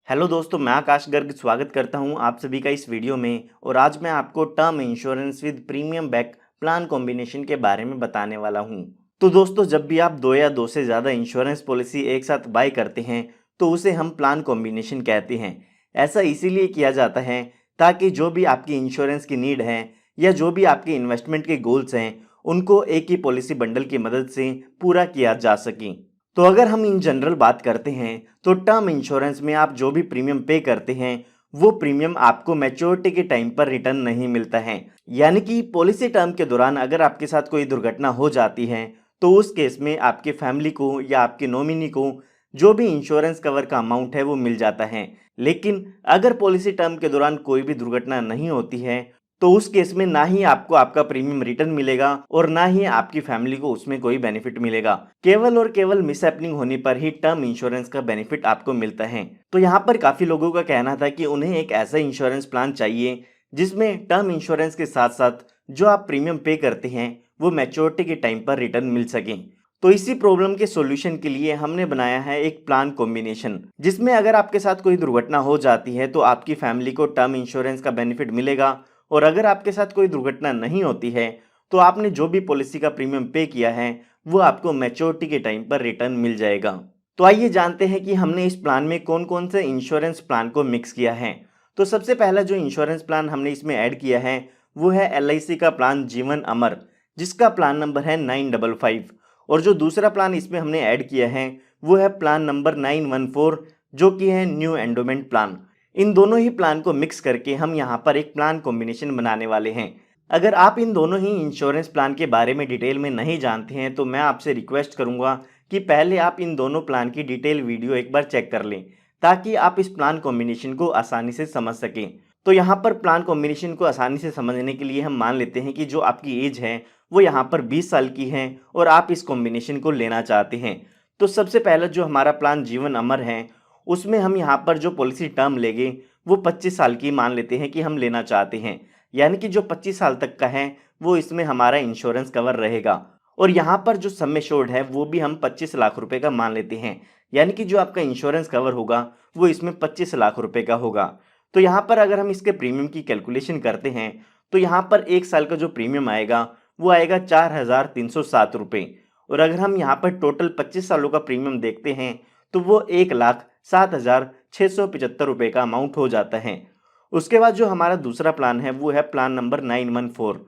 Hello दोस्तों, मैं आकाश गर्ग स्वागत करता हूं आप सभी का इस वीडियो में। और आज मैं आपको term insurance with premium back plan combination के बारे में बताने वाला हूं। तो दोस्तों, जब भी आप दो या दो से ज़्यादा इंश्योरेंस पॉलिसी एक साथ बाय करते हैं तो उसे हम प्लान कॉम्बिनेशन कहते हैं। ऐसा इसीलिए किया जाता है ताकि जो भी आपकी इंश्योरेंस की नीड है या जो भी आपके इन्वेस्टमेंट के गोल्स हैं उनको एक ही पॉलिसी बंडल की मदद से पूरा किया जा सके। तो अगर हम इन जनरल बात करते हैं तो टर्म इंश्योरेंस में आप जो भी प्रीमियम पे करते हैं वो प्रीमियम आपको मैच्योरिटी के टाइम पर रिटर्न नहीं मिलता है। यानी कि पॉलिसी टर्म के दौरान अगर आपके साथ कोई दुर्घटना हो जाती है तो उस केस में आपके फैमिली को या आपके नॉमिनी को जो भी इंश्योरेंस कवर का अमाउंट है वो मिल जाता है। लेकिन अगर पॉलिसी टर्म के दौरान कोई भी दुर्घटना नहीं होती है तो उस केस में ना ही आपको आपका प्रीमियम रिटर्न मिलेगा और ना ही आपकी फैमिली को उसमें कोई बेनिफिट मिलेगा। केवल और केवल मिसहैपनिंग होने पर ही टर्म इंश्योरेंस का बेनिफिट आपको मिलता है। तो यहाँ पर काफी लोगों का कहना था कि उन्हें एक ऐसा इंश्योरेंस प्लान चाहिए जिसमें टर्म इंश्योरेंस के साथ साथ जो आप प्रीमियम पे करते हैं वो मैच्योरिटी के टाइम पर रिटर्न मिल सके। तो इसी प्रॉब्लम के सॉल्यूशन के लिए हमने बनाया है एक प्लान कॉम्बिनेशन, जिसमें अगर आपके साथ कोई दुर्घटना हो जाती है तो आपकी फैमिली को टर्म इंश्योरेंस का बेनिफिट मिलेगा, और अगर आपके साथ कोई दुर्घटना नहीं होती है तो आपने जो भी पॉलिसी का प्रीमियम पे किया है वो आपको मैच्योरिटी के टाइम पर रिटर्न मिल जाएगा। तो आइए जानते हैं कि हमने इस प्लान में कौन कौन से इंश्योरेंस प्लान को मिक्स किया है। तो सबसे पहला जो इंश्योरेंस प्लान हमने इसमें ऐड किया है वो है LIC का प्लान जीवन अमर, जिसका प्लान नंबर है 955। और जो दूसरा प्लान इसमें हमने ऐड किया है वो है प्लान नंबर 914, जो कि है न्यू एंडोमेंट प्लान। इन दोनों ही प्लान को मिक्स करके हम यहाँ पर एक प्लान कॉम्बिनेशन बनाने वाले हैं। अगर आप इन दोनों ही इंश्योरेंस प्लान के बारे में डिटेल में नहीं जानते हैं तो मैं आपसे रिक्वेस्ट करूंगा कि पहले आप इन दोनों प्लान की डिटेल वीडियो एक बार चेक कर लें ताकि आप इस प्लान कॉम्बिनेशन को आसानी से समझ सकें। तो यहाँ पर प्लान कॉम्बिनेशन को आसानी से समझने के लिए हम मान लेते हैं कि जो आपकी एज है वो यहाँ पर 20 साल की है और आप इस कॉम्बिनेशन को लेना चाहते हैं। तो सबसे पहला जो हमारा प्लान जीवन अमर है उसमें हम यहाँ पर जो पॉलिसी टर्म लेंगे वो 25 साल की मान लेते हैं कि हम लेना चाहते हैं। यानी कि जो 25 साल तक का है वो इसमें हमारा इंश्योरेंस कवर रहेगा। और यहाँ पर जो सम एश्योर्ड है वो भी हम 25 लाख रुपए का मान लेते हैं। यानी कि जो आपका इंश्योरेंस कवर होगा वो इसमें 25 लाख रुपए का होगा। तो यहाँ पर अगर हम इसके प्रीमियम की कैलकुलेशन करते हैं तो यहाँ पर एक साल का जो प्रीमियम आएगा वो आएगा 4,307 रुपये। और अगर हम यहाँ पर टोटल 25 सालों का प्रीमियम देखते हैं तो वो 1,07,675 रुपये का अमाउंट हो जाता है। उसके बाद जो हमारा दूसरा प्लान है वो है प्लान नंबर 914।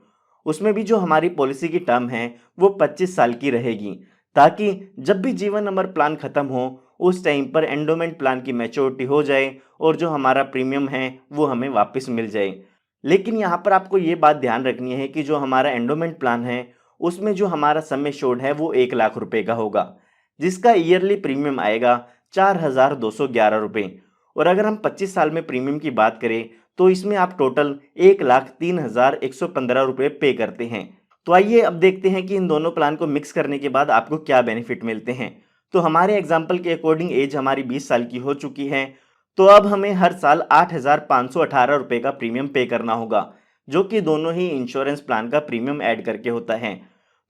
उसमें भी जो हमारी पॉलिसी की टर्म है वो 25 साल की रहेगी, ताकि जब भी जीवन अमर प्लान खत्म हो उस टाइम पर एंडोमेंट प्लान की मैच्योरिटी हो जाए और जो हमारा प्रीमियम है वो हमें वापस मिल जाए। लेकिन यहाँ पर आपको ये बात ध्यान रखनी है कि जो हमारा एंडोमेंट प्लान है उसमें जो हमारा सम एश्योर्ड है वो 1 लाख रुपए का होगा, जिसका ईयरली प्रीमियम आएगा 4,211 रुपये। और अगर हम 25 साल में प्रीमियम की बात करें तो इसमें आप टोटल 1,03,115 रुपये पे करते हैं। तो आइए अब देखते हैं कि इन दोनों प्लान को मिक्स करने के बाद आपको क्या बेनिफिट मिलते हैं। तो हमारे एग्जाम्पल के अकॉर्डिंग एज हमारी 20 साल की हो चुकी है, तो अब हमें हर साल 8,518 रुपये का प्रीमियम पे करना होगा, जो कि दोनों ही इंश्योरेंस प्लान का प्रीमियम ऐड करके होता है।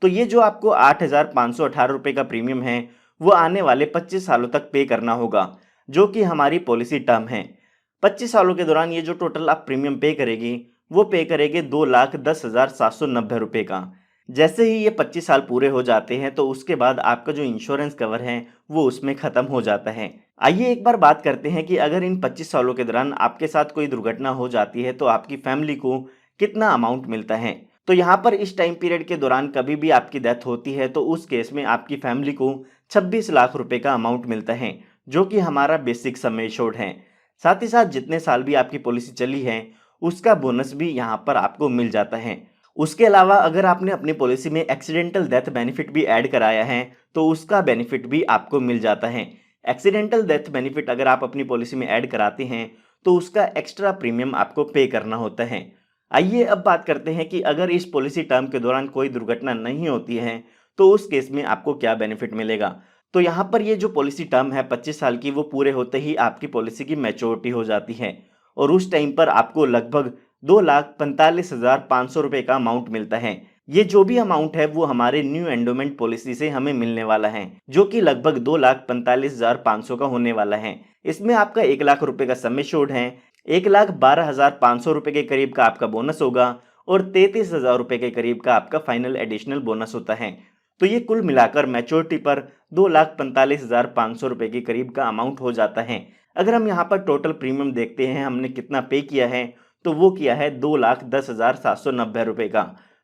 तो ये जो आपको 8,518 रुपये का प्रीमियम है वो आने वाले 25 सालों तक पे करना होगा, जो कि हमारी पॉलिसी टर्म है। 25 सालों के दौरान ये जो टोटल आप प्रीमियम पे करेगी वो पे करेंगे 2,10,790 रुपये का। जैसे ही ये 25 साल पूरे हो जाते हैं तो उसके बाद आपका जो इंश्योरेंस कवर है वो उसमें ख़त्म हो जाता है। आइए एक बार बात करते हैं कि अगर इन 25 सालों के दौरान आपके साथ कोई दुर्घटना हो जाती है तो आपकी फैमिली को कितना अमाउंट मिलता है। तो यहाँ पर इस टाइम पीरियड के दौरान कभी भी आपकी डेथ होती है तो उस केस में आपकी फैमिली को 26 लाख रुपए का अमाउंट मिलता है, जो कि हमारा बेसिक सम एश्योर्ड है। साथ ही साथ जितने साल भी आपकी पॉलिसी चली है उसका बोनस भी यहाँ पर आपको मिल जाता है। उसके अलावा अगर आपने अपनी पॉलिसी में एक्सीडेंटल डेथ बेनिफिट भी ऐड कराया है तो उसका बेनिफिट भी आपको मिल जाता है। एक्सीडेंटल डेथ बेनिफिट अगर आप अपनी पॉलिसी में ऐड कराते हैं तो उसका एक्स्ट्रा प्रीमियम आपको पे करना होता है। आइए अब बात करते हैं कि अगर इस पॉलिसी टर्म के दौरान कोई दुर्घटना नहीं होती है तो उस केस में आपको क्या बेनिफिट मिलेगा। तो यहाँ पर ये जो पॉलिसी टर्म है 25 साल की वो पूरे होते ही आपकी पॉलिसी की मैच्योरिटी हो जाती है और उस टाइम पर आपको लगभग 2,45,500 रुपये का अमाउंट मिलता है। ये जो भी अमाउंट है वो हमारे न्यू एंडोमेंट पॉलिसी से हमें मिलने वाला है, जो कि लगभग 2,45,500 का होने वाला है। इसमें आपका 1 लाख रुपए का सम एश्योर्ड है, 1,12,500 रुपए के करीब का आपका बोनस होगा और 33,000 रुपए के करीब का आपका फाइनल एडिशनल बोनस होता है। तो ये कुल मिलाकर मैच्योरिटी पर 2,45,500 रुपए के करीब का अमाउंट हो जाता है। अगर हम यहाँ पर टोटल प्रीमियम देखते हैं हमने कितना पे किया है, तो वो किया है 2,10,790 रुपए का।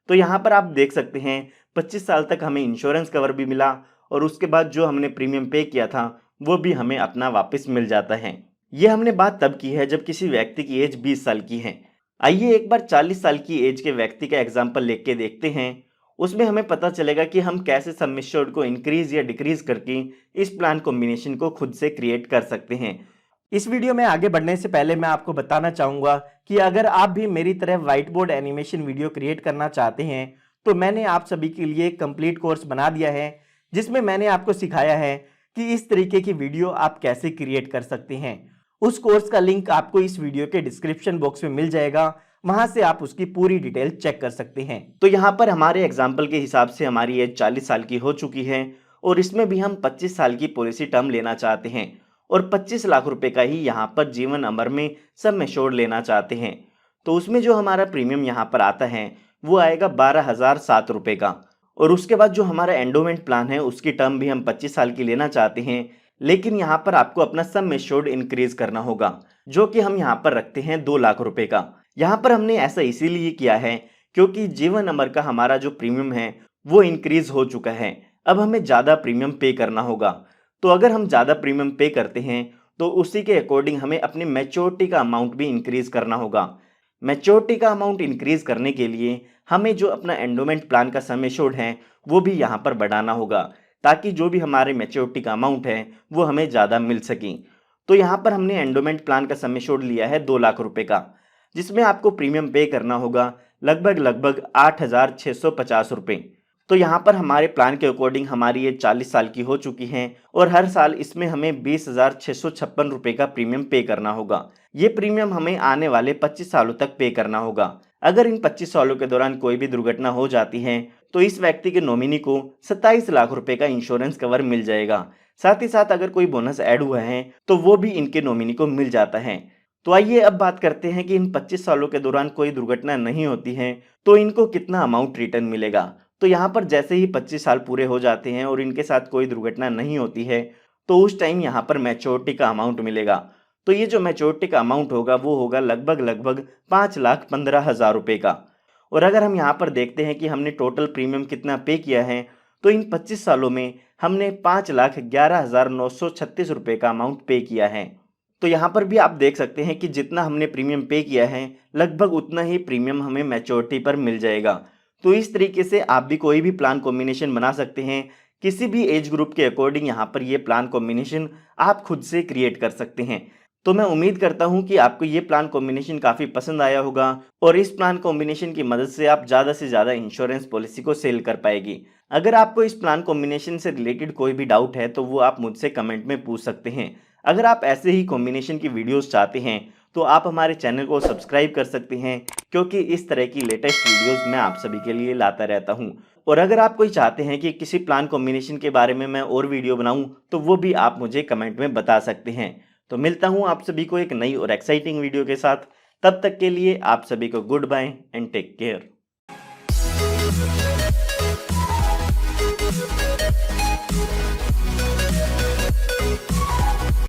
तो यहाँ पर आप देख सकते हैं 25 साल तक हमें इंश्योरेंस कवर भी मिला और उसके बाद जो हमने प्रीमियम पे किया था वो भी हमें अपना वापस मिल जाता है। ये हमने बात तब की है जब किसी व्यक्ति की एज 20 साल की है। आइए एक बार 40 साल की एज के व्यक्ति का एग्जाम्पल लेके के देखते हैं। उसमें हमें पता चलेगा कि हम कैसे सम एश्योर्ड को इंक्रीज या डिक्रीज करके इस प्लान कॉम्बिनेशन को खुद से क्रिएट कर सकते हैं। इस वीडियो में आगे बढ़ने से पहले मैं आपको बताना चाहूँगा कि अगर आप भी मेरी तरह white board animation video create करना चाहते हैं तो मैंने आप सभी के लिए एक कंप्लीट कोर्स बना दिया है, जिसमें मैंने आपको सिखाया है कि इस तरीके की वीडियो आप कैसे क्रिएट कर सकते हैं। उस कोर्स का लिंक आपको इस वीडियो के डिस्क्रिप्शन बॉक्स में मिल जाएगा, वहां से आप उसकी पूरी डिटेल चेक कर सकते हैं। तो यहाँ पर हमारे एग्जाम्पल के हिसाब से हमारी एज 40 साल की हो चुकी है और इसमें भी हम 25 साल की पॉलिसी टर्म लेना चाहते हैं और 25 लाख रुपए का ही यहाँ पर जीवन अमर में सम एश्योर्ड लेना चाहते हैं। तो उसमें जो हमारा प्रीमियम यहाँ पर आता है वो आएगा 12,007 रुपए का। और उसके बाद जो हमारा एंडोमेंट प्लान है उसकी टर्म भी हम 25 साल की लेना चाहते हैं, लेकिन यहाँ पर आपको अपना सम एश्योर्ड इंक्रीज करना होगा, जो कि हम यहाँ पर रखते हैं 2 लाख रुपए का। यहाँ पर हमने ऐसा इसीलिए किया है क्योंकि जीवन अमर का हमारा जो प्रीमियम है वो इंक्रीज हो चुका है, अब हमें ज़्यादा प्रीमियम पे करना होगा। तो अगर हम ज़्यादा प्रीमियम पे करते हैं तो उसी के अकॉर्डिंग हमें अपनी मैच्योरिटी का अमाउंट भी इंक्रीज करना होगा। मैच्योरिटी का अमाउंट इंक्रीज करने के लिए हमें जो अपना एंडोमेंट प्लान का सम एश्योर्ड है वो भी यहाँ पर बढ़ाना होगा, ताकि जो भी हमारे मैच्योरिटी का अमाउंट है वो हमें ज़्यादा मिल सके। तो यहाँ पर हमने एंडोमेंट प्लान का सम एश्योर्ड लिया है 2 लाख रुपए का, जिसमें आपको प्रीमियम पे करना होगा लगभग 8,650 रुपये। तो यहाँ पर हमारे प्लान के अकॉर्डिंग हमारी ये 40 साल की हो चुकी हैं और हर साल इसमें हमें 20,656 रुपये का प्रीमियम पे करना होगा। ये प्रीमियम हमें आने वाले 25 सालों तक पे करना होगा। अगर इन 25 सालों के दौरान कोई भी दुर्घटना हो जाती है तो इस व्यक्ति के नॉमिनी को 27 लाख रुपए का इंश्योरेंस कवर मिल जाएगा। साथ ही साथ अगर कोई बोनस ऐड हुआ है तो वो भी इनके नॉमिनी को मिल जाता है। तो आइए अब बात करते हैं कि इन 25 सालों के दौरान कोई दुर्घटना नहीं होती है तो इनको कितना अमाउंट रिटर्न मिलेगा। तो यहाँ पर जैसे ही 25 साल पूरे हो जाते हैं और इनके साथ कोई दुर्घटना नहीं होती है तो उस टाइम यहाँ पर मैच्योरिटी का अमाउंट मिलेगा। तो ये जो मैच्योरिटी का अमाउंट होगा वो होगा लगभग 5,15,000 रुपये का। और अगर हम यहाँ पर देखते हैं कि हमने टोटल प्रीमियम कितना पे किया है तो इन 25 सालों में हमने 5,11,936 रुपये का अमाउंट पे किया है। तो यहाँ पर भी आप देख सकते हैं कि जितना हमने प्रीमियम पे किया है लगभग उतना ही प्रीमियम हमें मैच्योरिटी पर मिल जाएगा। तो इस तरीके से आप भी कोई भी प्लान कॉम्बिनेशन बना सकते हैं, किसी भी एज ग्रुप के अकॉर्डिंग यहाँ पर ये प्लान कॉम्बिनेशन आप खुद से क्रिएट कर सकते हैं। तो मैं उम्मीद करता हूँ कि आपको ये प्लान कॉम्बिनेशन काफ़ी पसंद आया होगा और इस प्लान कॉम्बिनेशन की मदद से आप ज़्यादा से ज़्यादा इंश्योरेंस पॉलिसी को सेल कर पाएगी। अगर आपको इस प्लान कॉम्बिनेशन से रिलेटेड कोई भी डाउट है तो वो आप मुझसे कमेंट में पूछ सकते हैं। अगर आप ऐसे ही कॉम्बिनेशन की वीडियोस चाहते हैं तो आप हमारे चैनल को सब्सक्राइब कर सकते हैं, क्योंकि इस तरह की लेटेस्ट वीडियोस मैं आप सभी के लिए लाता रहता हूं। और अगर आप कोई चाहते हैं कि किसी प्लान कॉम्बिनेशन के बारे में मैं और वीडियो बनाऊं तो वो भी आप मुझे कमेंट में बता सकते हैं। तो मिलता हूं आप सभी को एक नई और एक्साइटिंग वीडियो के साथ। तब तक के लिए आप सभी को good bye and take care.